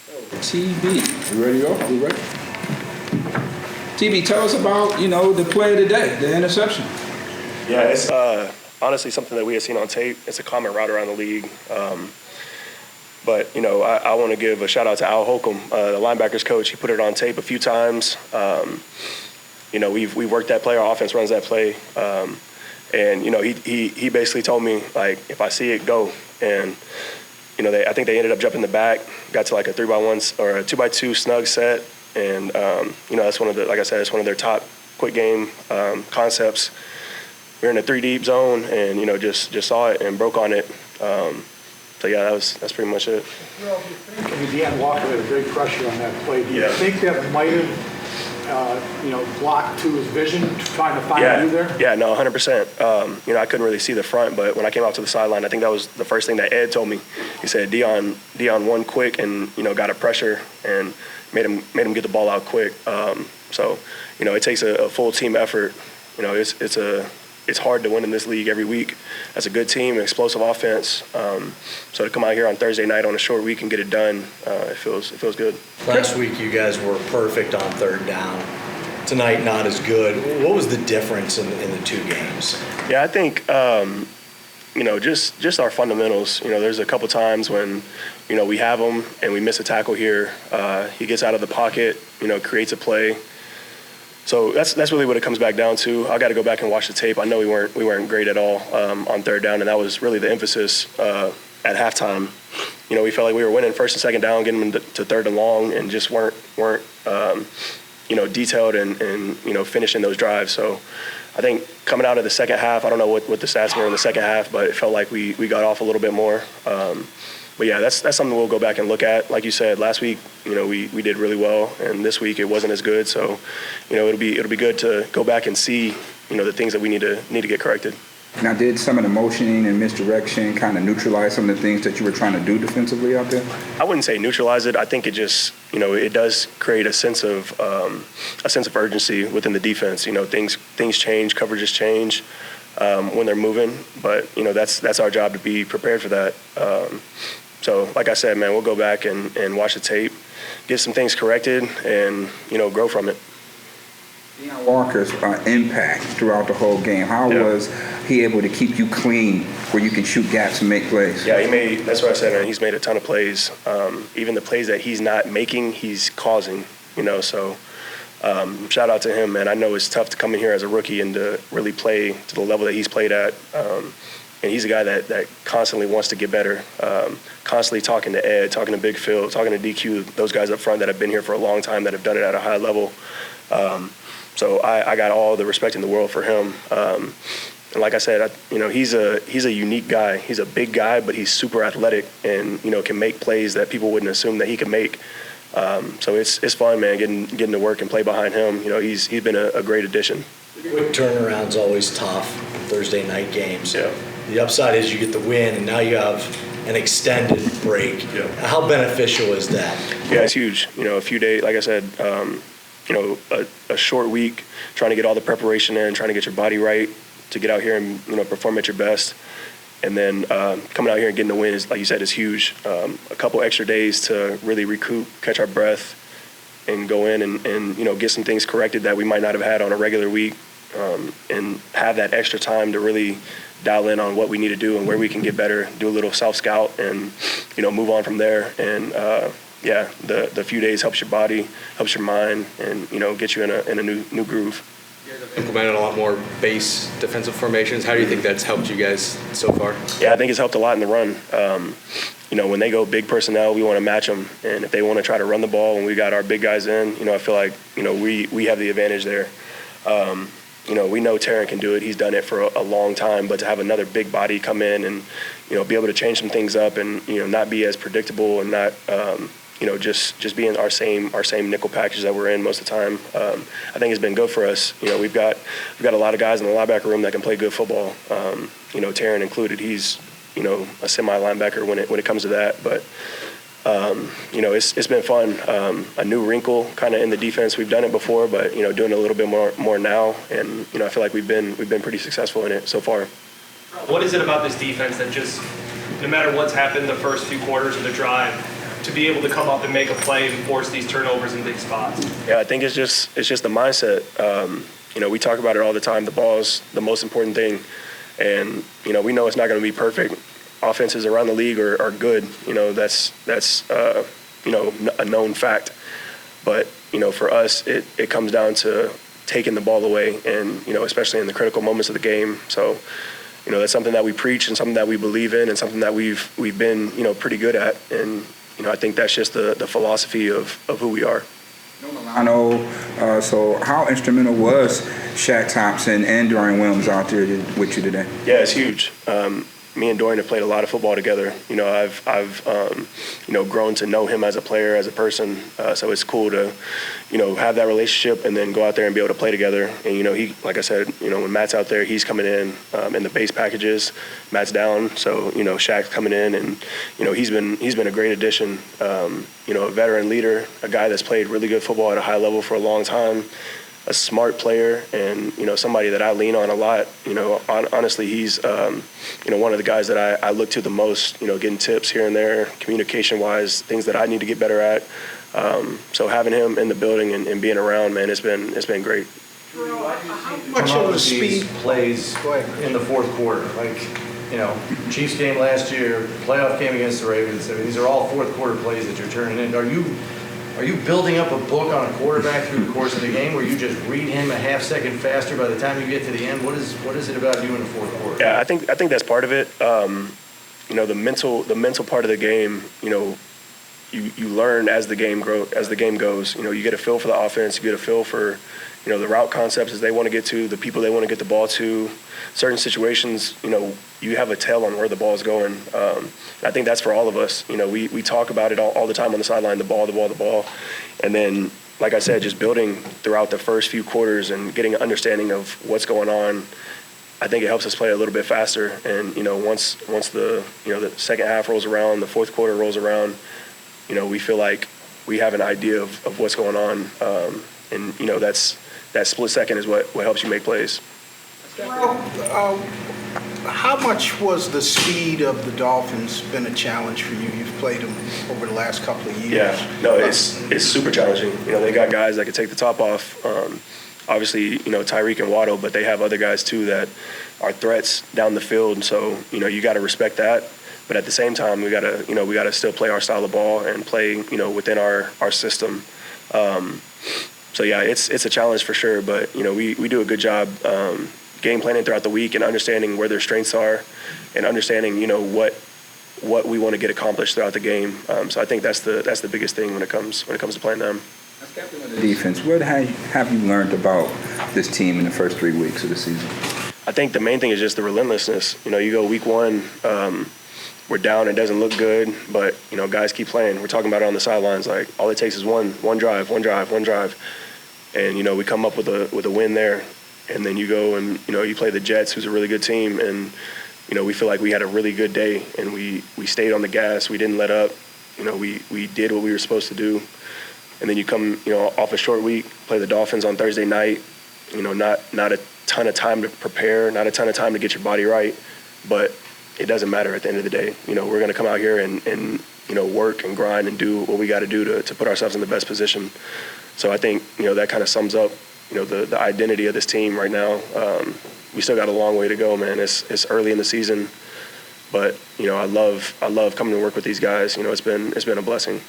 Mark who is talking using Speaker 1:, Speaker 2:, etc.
Speaker 1: TB, you ready to go? You ready? TB, tell us about, the play of the day, the interception.
Speaker 2: Yeah, it's honestly something that we have seen on tape. It's a common route around the league. But I want to give a shout out to Al Holcomb, the linebackers coach. He put it on tape a few times. We've worked that play. Our offense runs that play. And he basically told me, like, if I see it, go. And I think they ended up jumping the back, got to like a 3x1 or a 2x2 snug set, and that's one of the, like I said, it's one of their top quick game concepts. We're in a 3-deep zone, and just saw it and broke on it. So yeah, that's pretty much it.
Speaker 3: Well, Dion Walker had a big pressure on that play. Do you think that might have, blocked to his vision, trying to find you there?
Speaker 2: Yeah, no, 100%. I couldn't really see the front, but when I came out to the sideline, I think that was the first thing that Ed told me. He said Dion won quick and got a pressure and made him get the ball out quick. So it takes a full team effort. It's hard to win in this league every week. That's a good team, explosive offense. So to come out here on Thursday night on a short week and get it done, it feels good.
Speaker 4: Last week you guys were perfect on third down. Tonight not as good. What was the difference in the two games?
Speaker 2: Yeah, I think just our fundamentals. There's a couple times when we have him and we miss a tackle here. He gets out of the pocket, creates a play. So that's really what it comes back down to. I got to go back and watch the tape. I know we weren't great at all on third down, and that was really the emphasis at halftime. We felt like we were winning first and second down, getting them to third and long, and just weren't detailed and finishing those drives. So I think coming out of the second half, I don't know what the stats were in the second half, but it felt like we got off a little bit more. But yeah, that's something we'll go back and look at. Like you said, last week, we did really well, and this week it wasn't as good. So, it'll be good to go back and see, the things that we need to get corrected.
Speaker 1: Now, did some of the motioning and misdirection kind of neutralize some of the things that you were trying to do defensively out there?
Speaker 2: I wouldn't say neutralize it. I think it just, it does create a sense of urgency within the defense. Things change, coverages change when they're moving, but that's our job to be prepared for that. So, like I said, man, we'll go back and watch the tape, get some things corrected, and, grow from it.
Speaker 1: Dion Walker's impact throughout the whole game, how was he able to keep you clean where you can shoot gaps and make plays?
Speaker 2: Yeah, that's what I said, man. He's made a ton of plays. Even the plays that he's not making, he's causing, so shout out to him, man. I know it's tough to come in here as a rookie and to really play to the level that he's played at. And he's a guy that constantly wants to get better, constantly talking to Ed, talking to Big Phil, talking to DQ, those guys up front that have been here for a long time, that have done it at a high level. So I got all the respect in the world for him. And like I said, he's a unique guy. He's a big guy, but he's super athletic and, can make plays that people wouldn't assume that he could make. So it's fun, man, getting to work and play behind him. He's been a great addition.
Speaker 4: Quick turnaround's always tough in Thursday night games.
Speaker 2: Yeah.
Speaker 4: The upside is you get the win, and now you have an extended break.
Speaker 2: Yeah.
Speaker 4: How beneficial is that?
Speaker 2: Yeah, it's huge. A few days, like I said, a short week, trying to get all the preparation in, trying to get your body right to get out here and, perform at your best. And then coming out here and getting the win is, like you said, is huge. A couple extra days to really recoup, catch our breath, and go in and get some things corrected that we might not have had on a regular week, and have that extra time to really dial in on what we need to do and where we can get better, do a little self-scout, and, move on from there. And, the few days helps your body, helps your mind, and, gets you in a new groove.
Speaker 5: You guys have implemented a lot more base defensive formations. How do you think that's helped you guys so far?
Speaker 2: Yeah, I think it's helped a lot in the run. When they go big personnel, we want to match them. And if they want to try to run the ball when we got our big guys in, I feel like, we have the advantage there. We know Terrell can do it. He's done it for a long time. But to have another big body come in and, be able to change some things up and, not be as predictable and not, just being our same nickel package that we're in most of the time, I think it's been good for us. We've got a lot of guys in the linebacker room that can play good football. Terrell included. He's, a semi-linebacker when it comes to that. But, it's been fun. A new wrinkle kind of in the defense. We've done it before, but, doing a little bit more now. And, I feel like we've been pretty successful in it so far.
Speaker 6: What is it about this defense that just, no matter what's happened the first few quarters of the drive, to be able to come up and make a play and force these turnovers in big spots?
Speaker 2: Yeah, I think it's just the mindset. We talk about it all the time. The ball's the most important thing, and we know it's not going to be perfect. Offenses around the league are good. That's a known fact. But for us, it comes down to taking the ball away, and especially in the critical moments of the game. So that's something that we preach and something that we believe in and something that we've been pretty good at. And I think that's just the philosophy of who we are.
Speaker 1: So how instrumental was Shaq Thompson and Deone Walker out there with you today?
Speaker 2: Yeah, it's huge. Me and Dorian have played a lot of football together. I've grown to know him as a player, as a person. So it's cool to, have that relationship and then go out there and be able to play together. And he, like I said, when Matt's out there, he's coming in the base packages. Matt's down, so Shaq's coming in, and he's been a great addition. A veteran leader, a guy that's played really good football at a high level for a long time. A smart player, and somebody that I lean on a lot. Honestly, he's one of the guys that I look to the most. Getting tips here and there, communication-wise, things that I need to get better at. So having him in the building and being around, man, it's been great.
Speaker 4: How much of the speed plays in the fourth quarter? Chiefs game last year, playoff game against the Ravens. I mean, these are all fourth quarter plays that you're turning in. Are you building up a book on a quarterback through the course of the game, where you just read him a half second faster by the time you get to the end? What is it about you in the fourth quarter?
Speaker 2: Yeah, I think that's part of it. The mental part of the game. You learn as the game goes. You get a feel for the offense. You get a feel for the route concepts as they want to get to, the people they want to get the ball to. Certain situations, you have a tell on where the ball is going. I think that's for all of us. We talk about it all the time on the sideline, the ball. And then, like I said, just building throughout the first few quarters and getting an understanding of what's going on. I think it helps us play a little bit faster. And, once the second half rolls around, the fourth quarter rolls around, we feel like we have an idea of what's going on. And that split second is what helps you make plays.
Speaker 7: Well, how much was the speed of the Dolphins been a challenge for you? You've played them over the last couple of years.
Speaker 2: Yeah, no, it's super challenging. They got guys that can take the top off. Obviously, Tyreek and Waddle, but they have other guys too that are threats down the field. So, you got to respect that. But at the same time, we gotta still play our style of ball and play, within our system. So yeah, it's a challenge for sure. But we do a good job game planning throughout the week and understanding where their strengths are, and understanding what we want to get accomplished throughout the game. So I think that's the biggest thing when it comes to playing them.
Speaker 1: As captain of the defense, what have you learned about this team in the first 3 weeks of the season?
Speaker 2: I think the main thing is just the relentlessness. You go week one. We're down. It doesn't look good, but guys keep playing. We're talking about it on the sidelines. Like, all it takes is one drive, and we come up with a win there. And then you go and you play the Jets, who's a really good team, and we feel like we had a really good day, and we stayed on the gas. We didn't let up. We did what we were supposed to do. And then you come off a short week, play the Dolphins on Thursday night. Not a ton of time to prepare, not a ton of time to get your body right, but it doesn't matter at the end of the day. We're going to come out here and work and grind and do what we got to do to put ourselves in the best position. So I think, that kind of sums up, the identity of this team right now. We still got a long way to go, man. It's early in the season, but, I love coming to work with these guys. It's been a blessing.